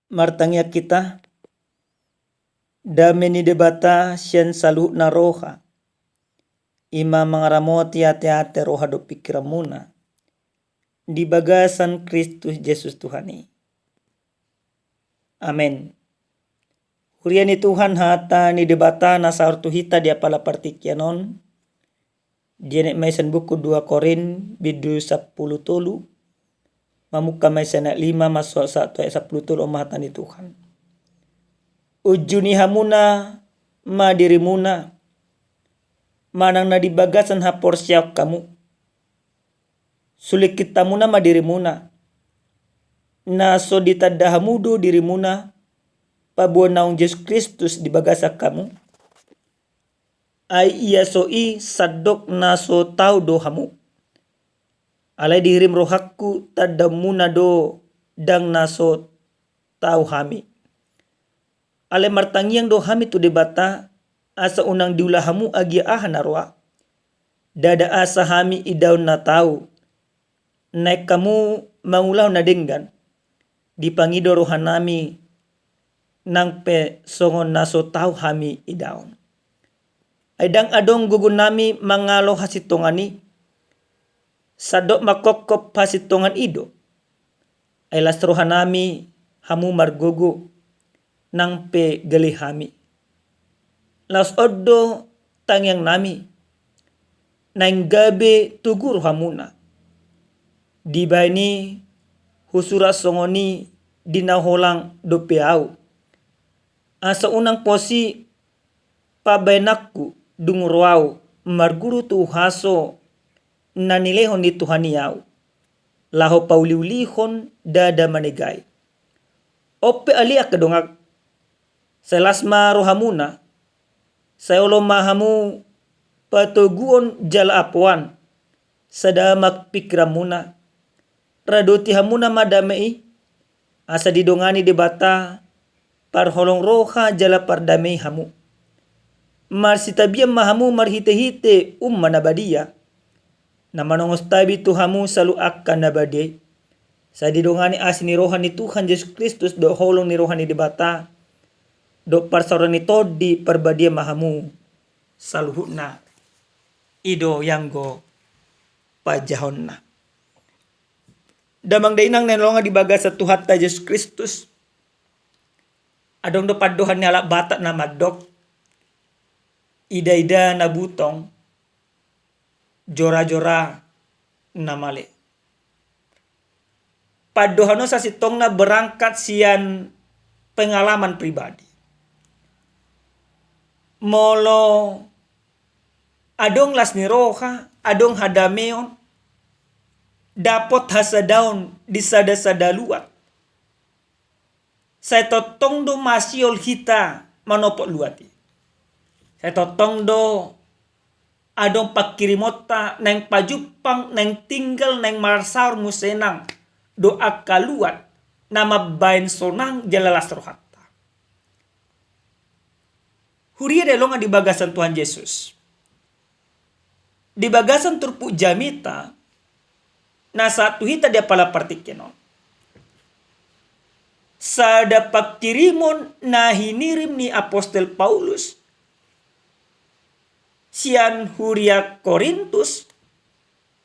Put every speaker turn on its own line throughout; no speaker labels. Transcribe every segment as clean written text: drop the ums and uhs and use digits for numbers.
Martangya kita dameni debata sian salu na roha ima mangaramoti ate-ate roha do pikiramuna di bagasan Kristus Yesus Tuhani. Amen. Huriani Tuhan hata ni debata na saurtu hita dia pala partikyanon jenek maisan buku 2 Korin bidu 10 tolu mamuka maisan 5 masuk 1 ayat 10 tolu mahatani Tuhan. Ujuni hamuna madirimuna manang na di bagasan hapor siyak kamu sulit kita muna madirimuna na so ditadahamudo dirimuna pabuan naung Yesus Kristus di bagasa kamu ay iya soi sadok na so tau do hamu alay dihirim rohakku tadamuna do dang na so tau hami alay martangiang do hami tu debata asa unang diulahamu agi ahanarwa dada asa hami idaw na tau naik kamu mangulaw na denggan dipangido rohanami nang pe songon naso tau hami idaon. Aidang adong gugun nami mangalo hasitongani sadok makokop hasitongan ido. Ay las rohanami hamu margogo nang pe gali hami. Las oddo tangyang nami nang gabe tugur hamuna. Dibaini husura songoni dinaholang dopeau. Asa unang posi pabainakku dungurwau marguru tu haso nanilehon di Tuhaniau. Laho pauliulihon dada manegay. Ope alia kedongag selasma rohamuna sayolo mahamu patuguon jala apuan sadamak pikramuna radoti hamuna madamei asa didongani debata parholong roha jala pardamei hamu marsitabiam mahamu marhite-hite manabadia na manongos tabi tu hamu salu akan nabade sa didongani asini roha ni Tuhan Yesus Kristus do holong ni roha ni debata do parsaran ni todi perbadia mahamu saluhuna ido yanggo pajahonna damang dainang nenolonga di bagasa Tuhan ta Yesus Kristus adong do padohan ni alak batak na madok ida-ida na butong jora-jora na mali padohano sa sitong na berangkat sian pengalaman pribadi molo adong las ni roha adong hadameon dapot hasadaon di sada-sadaluat saya totong do masiol hita manopok luati saya totong do adong pakirimota neng pajupang neng tinggal neng marsaur musenang do akaluat nama bain sonang jalalas rohatta huria delonga di bagasan Tuhan Yesus di bagasan turpu jamita na satu hita dia pala partikeno sada pakirimon na hinirim ni Apostel Paulus sian huria Korintus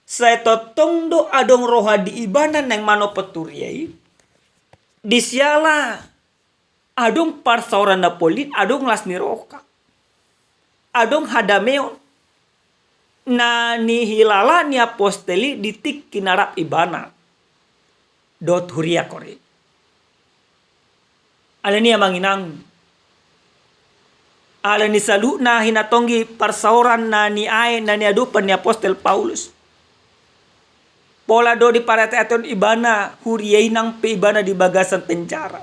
saya totong do adong roha di ibanan neng mano peturiai disiala adong parsauran napolin adong las ni roka adong hadameon na ni hilala ni aposteli ditik kinarap ibana dot huria Korin ala ni amanginang ala ni salu na hinatonggi parsauran na ni ay na ni adupan ni Apostel Paulus pola do di parateaton ibana huriay nang pe ibana di bagasan penjara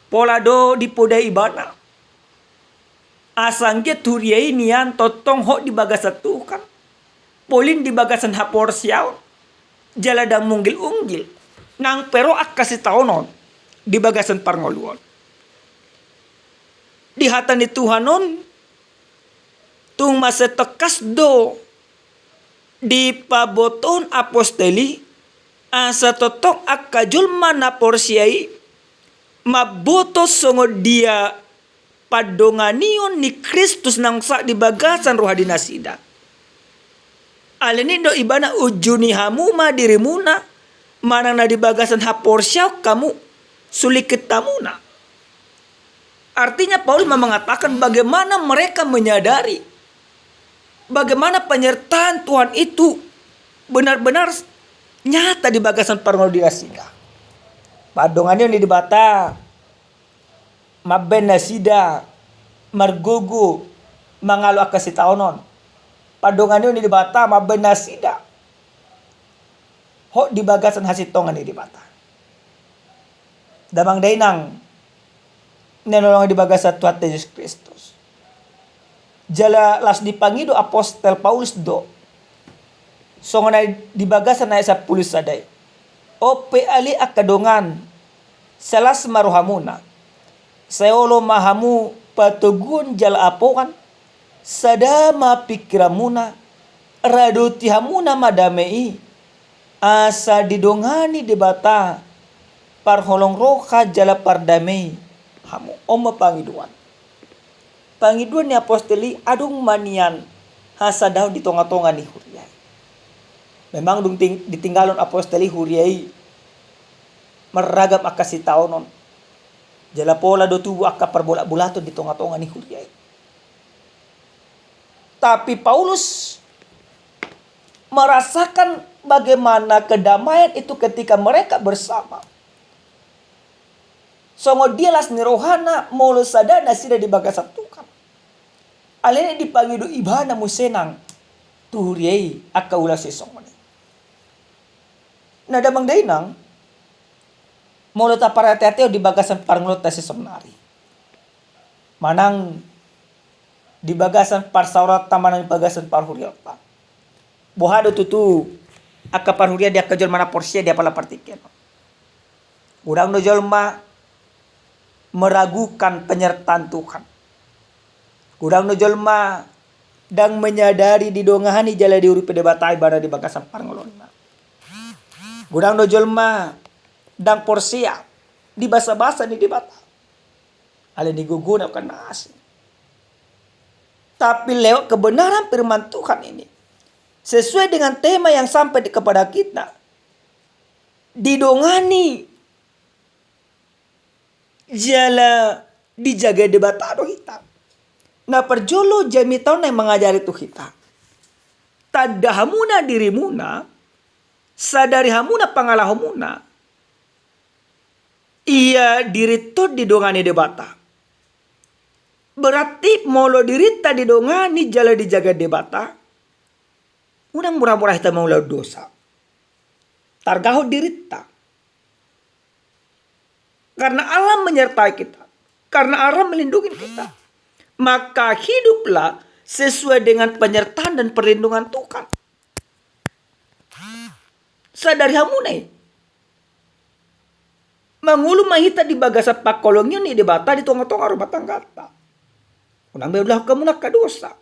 pola do di poda ibana asangget huriay niyan totong ho di bagasan tukan polin di bagasan hapor siyaw jaladang munggil-unggil nang pero akasi taonon di bagasan parngoluon di hata ni Tuhanon tung masetekas do di paboton aposteli asa totong akajul mana porsiai maboto songo dia padonganion ni Kristus nang sa di bagasan roha dinasida. Alinindo ibana ujuni hamuma dirimuna manang na di bagasan haporsyaw kamu sulikit tamuna. Artinya Paulus mengatakan bagaimana mereka menyadari bagaimana penyertaan Tuhan itu benar-benar nyata di bagasan parngol dinasida. Padonganion ni dibata maben nasida margogo mangalo akasitaonon. Padonganion ni dibata maben nasida ho di bagasan hasitongan ni dibata. Damang dainang nenolong di bagasan Tuhan Yesus Kristus. Jala las dipangido apostel Paulus do. Songonay di bagasan na sa pulis saday. Ope ali akadongan salas maruhamuna. Sayolo mahamu patugun jala apokan sadama pikiramuna raduti hamuna madamei asa didongani debata parholong roha jala pardamei hamu oma pangiduan. Pangiduan ni apostoli adung manian hasadaw di tonga-tonga ni Huriai. Memang dung ditinggalon apostoli Huriai meragam akasitaonon. Jala pola do tubuh akka perbola-bulato di tonga-tonga ni Huriai. Tapi Paulus merasakan bagaimana kedamaian itu ketika mereka bersama. Songo dialas ni rohana molo sadana sida di bagasan Tuhan. Alene dipangido ibana musenang Huriai akka ulas sesongone. Nadamang dainang molo ta parateteo di bagasan parnglot ta sesomnari. Manang di bagasan parsaurat tamanang bagasan parhuriat pa. Bohado tutu akka parhuriat dia kajol mana porsia dia pala partiken. Urang no jolma meragukan penyertaan Tuhan. Urang no jolma dang menyadari didongahani jala diuri pedebatai bara di bagasan parnglonna. Urang no jolma dang porsia di basa-basa ni debata. Ale diguguna kan nasi. Tapi lewat kebenaran firman Tuhan ini sesuai dengan tema yang sampai kepada kita, didongani jala dijaga debata do kita. Nah perjolo jami tahun yang mengajari tu kita. Tadahamuna dirimuna sadari hamuna pangalahumuna ia dirito didongani debata. Berarti molo dirita didongani jala dijaga debata. Unang murah-murah kita mau laut dosa. Targaho dirita. Karena Allah menyertai kita. Karena Allah melindungi kita. Maka hiduplah sesuai dengan penyertaan dan perlindungan Tuhan. Sadari hamunai. Mangulu mahita di bagasa pakolongnya ni debata di tonga-tonga rumah tangga. Unang bebelah kamu nak kadosa.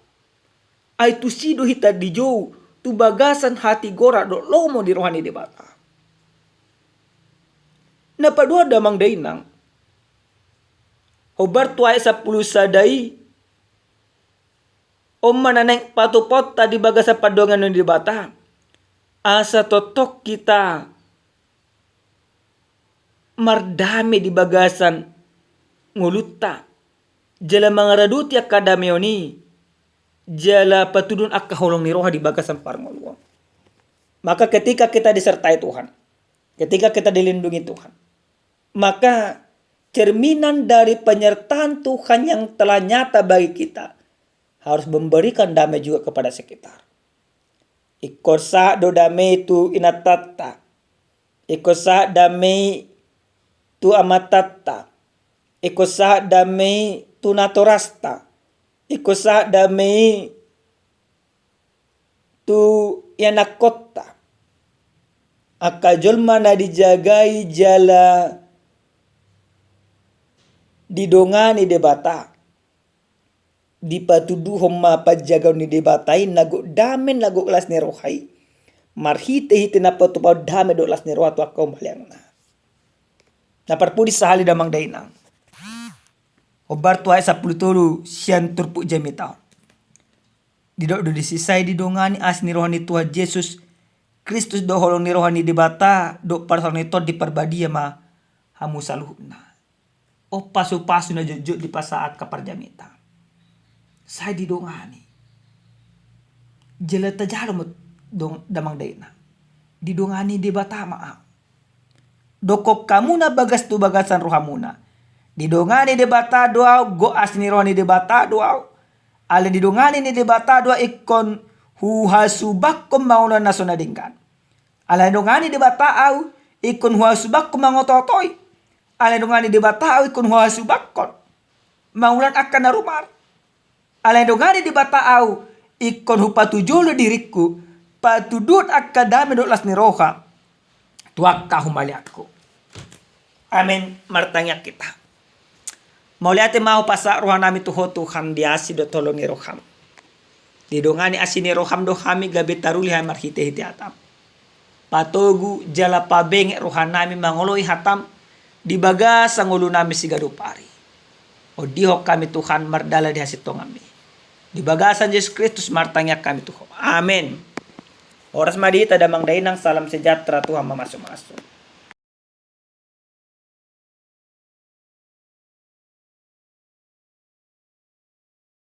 Ai tu sido hita di jauh tu bagasan hati gora do lomo di rohani debata. Na padua damang dainang. Hobar tuai 10 sadai. Om mananeng patupot tadi bagasa padongan ni debata. Asa totok kita mardami di bagasan nguluta jala mangaraduti akadamioni jala patudun akka holong ni roha di bagasan parngoluang. Maka ketika kita disertai Tuhan, ketika kita dilindungi Tuhan, maka cerminan dari penyertaan Tuhan yang telah nyata bagi kita harus memberikan damai juga kepada sekitar. Ikosa do damai tu inatatta, ikosa damai tu amatatta, ikosa damai tu natorasta, ikosa damai tu yanakota. Akajol mana dijagai jala didongani debata. Dipatudu homma pajagaw ni debatai nago damen nago kelas ni rohai. Marhite hite na patupaw dame do kelas ni roha tu akaw baliang na. Naparpudi sahali damang dainang. Obar tuai 10 sian turpu jami taon. Didok do disisai didongani as ni rohani Tuhan Yesus Kristus do holong ni rohani di bata do parang itu di perbadia ma hamu saluhna. O pasu-pasu na jujud di pasaat kaparjamita. Saya didongani. Jelata jalo mo dong damang daina. Didongani di bata ma. Dokok kamu na bagas tu bagasan rohamuna. Didongani di bata doa go asni rohani di bata doa. Ale didongani ni di bata doa ikon huhasubak ko mauna na sonadingkan. Ale dongani di bata au ikon huhasubak ko mangototoy. Ale dongani di bata au ikon huhasubak kon. Maulan akan na rumar. Ale dongani di bata au ikon hupatujulo diriku patudut akadami do las ni roha. Tuak humali aku. Amin. Martanya kita. Mauliate mau pasa roha nami tuho Tuhan diasi do tolo ni roham. Didongani asini roham do kami gabe taruli hai marhite hiti atam. Patogu jala pabenge roha nami mangoloi hatam di bagas angulu nami sigado pari. O diho kami Tuhan mardala di hasit tongami. Di bagasan Yesus Kristus martanya kami Tuhan. Amin. Oras madita damang dainang salam sejahtera Tuhan mamasuk-masuk.